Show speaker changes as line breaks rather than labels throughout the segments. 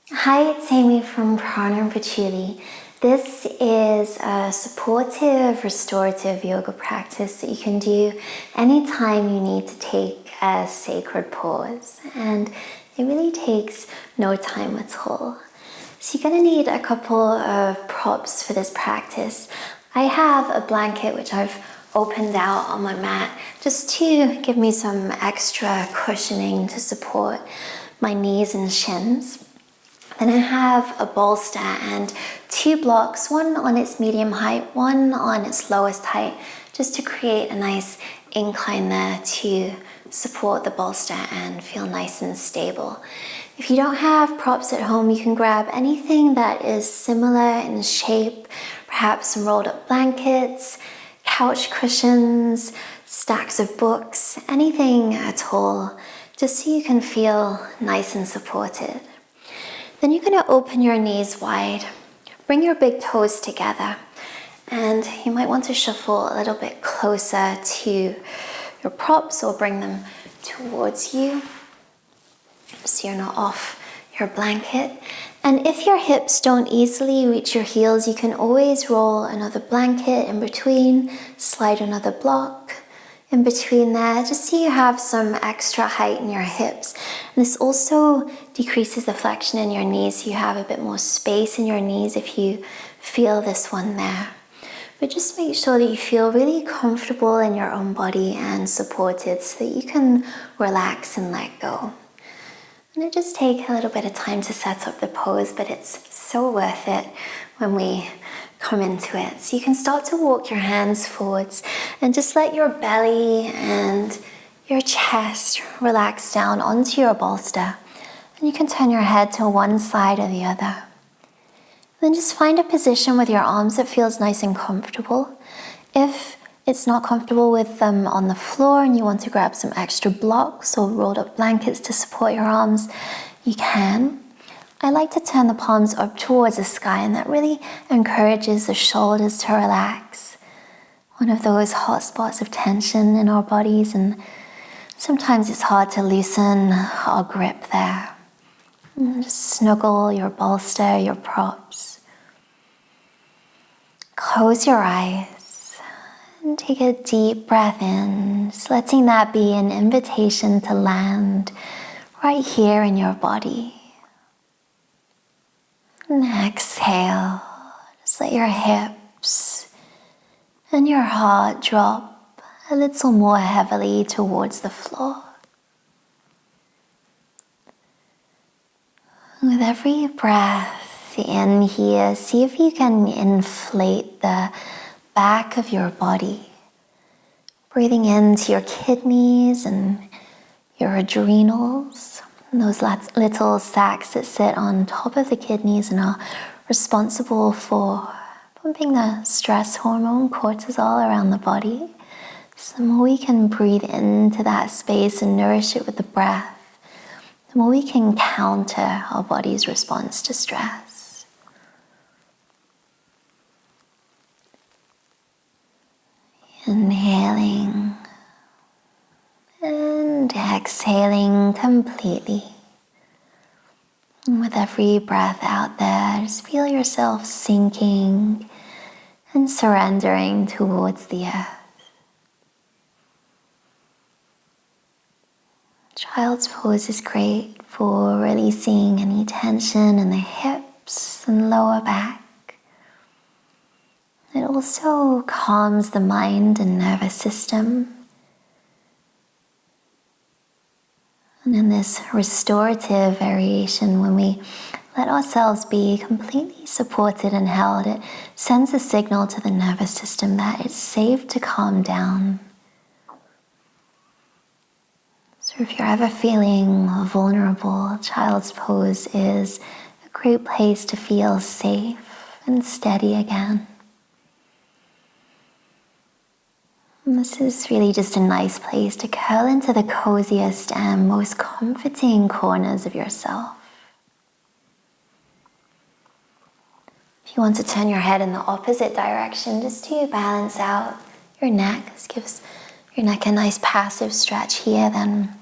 Hi, it's Amy from Prana and Patchouli. This is a supportive, restorative yoga practice that you can do anytime you need to take a sacred pause. And it really takes no time at all. So you're going to need a couple of props for this practice. I have a blanket which I've opened out on my mat just to give me some extra cushioning to support my knees and shins. Then I have a bolster and two blocks, one on its medium height, one on its lowest height, just to create a nice incline there to support the bolster and feel nice and stable. If you don't have props at home, you can grab anything that is similar in shape, perhaps some rolled up blankets, couch cushions, stacks of books, anything at all, just so you can feel nice and supported. Then you're going to open your knees wide, bring your big toes together, and you might want to shuffle a little bit closer to your props or bring them towards you so you're not off your blanket. And if your hips don't easily reach your heels, you can always roll another blanket in between, slide another block in between there, just so you have some extra height in your hips. And this also decreases the flexion in your knees, so you have a bit more space in your knees if you feel this one there. But just make sure that you feel really comfortable in your own body and supported so that you can relax and let go. And it just takes a little bit of time to set up the pose, but it's so worth it when we come into it. So you can start to walk your hands forwards and just let your belly and your chest relax down onto your bolster. And you can turn your head to one side or the other. Then just find a position with your arms that feels nice and comfortable. If it's not comfortable with them on the floor and you want to grab some extra blocks or rolled up blankets to support your arms, you can. I like to turn the palms up towards the sky, and that really encourages the shoulders to relax. One of those hot spots of tension in our bodies, and sometimes it's hard to loosen our grip there. And just snuggle your bolster, your props. Close your eyes and take a deep breath in, just letting that be an invitation to land right here in your body. And exhale, just let your hips and your heart drop a little more heavily towards the floor. With every breath in here, see if you can inflate the back of your body, breathing into your kidneys and your adrenals. And those little sacs that sit on top of the kidneys and are responsible for pumping the stress hormone cortisol around the body. So the more we can breathe into that space and nourish it with the breath, the more we can counter our body's response to stress. Inhaling and exhaling completely. And with every breath out there, just feel yourself sinking and surrendering towards the earth. Child's pose is great for releasing any tension in the hips and lower back. It also calms the mind and nervous system. And in this restorative variation, when we let ourselves be completely supported and held, it sends a signal to the nervous system that it's safe to calm down. So if you're ever feeling vulnerable, child's pose is a great place to feel safe and steady again. And this is really just a nice place to curl into the coziest and most comforting corners of yourself. If you want to turn your head in the opposite direction, just to balance out your neck, this gives your neck a nice passive stretch here, then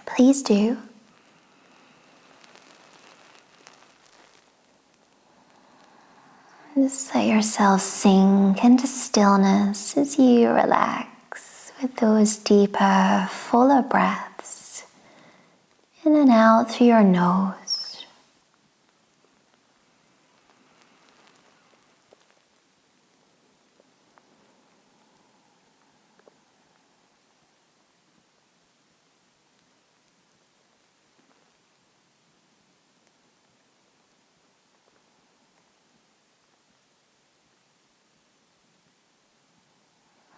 please do. Just let yourself sink into stillness as you relax with those deeper, fuller breaths in and out through your nose.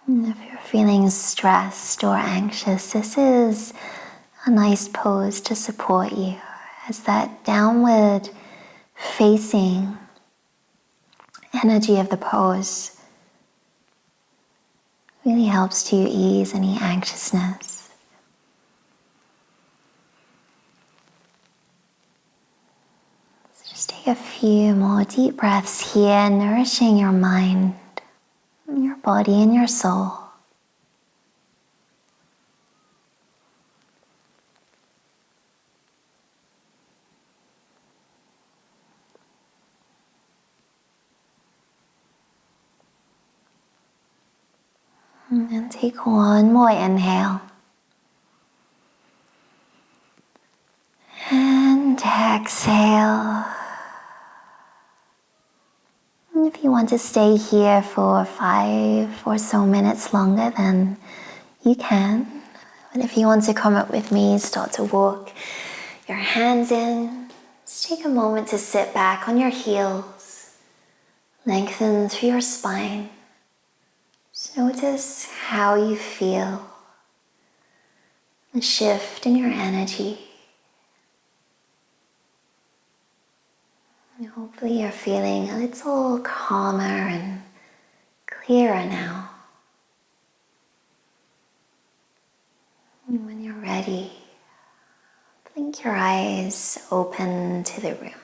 And if you're feeling stressed or anxious, this is a nice pose to support you, as that downward facing energy of the pose really helps to ease any anxiousness. So just take a few more deep breaths here, nourishing your mind, your body, and your soul. And then take one more inhale. And exhale. And if you want to stay here for 5 or so minutes longer, then you can. But if you want to come up with me, start to walk your hands in. Just take a moment to sit back on your heels. Lengthen through your spine. Just notice how you feel. The shift in your energy. And hopefully you're feeling a little calmer and clearer now. And when you're ready, blink your eyes open to the room.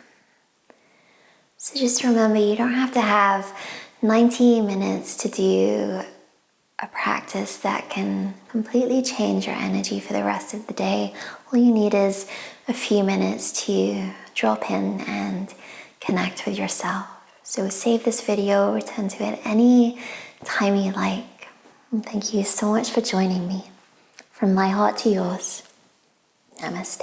So just remember, you don't have to have 90 minutes to do a practice that can completely change your energy for the rest of the day. All you need is a few minutes to drop in and connect with yourself. So save this video, return to it any time you like. And thank you so much for joining me. From my heart to yours, namaste.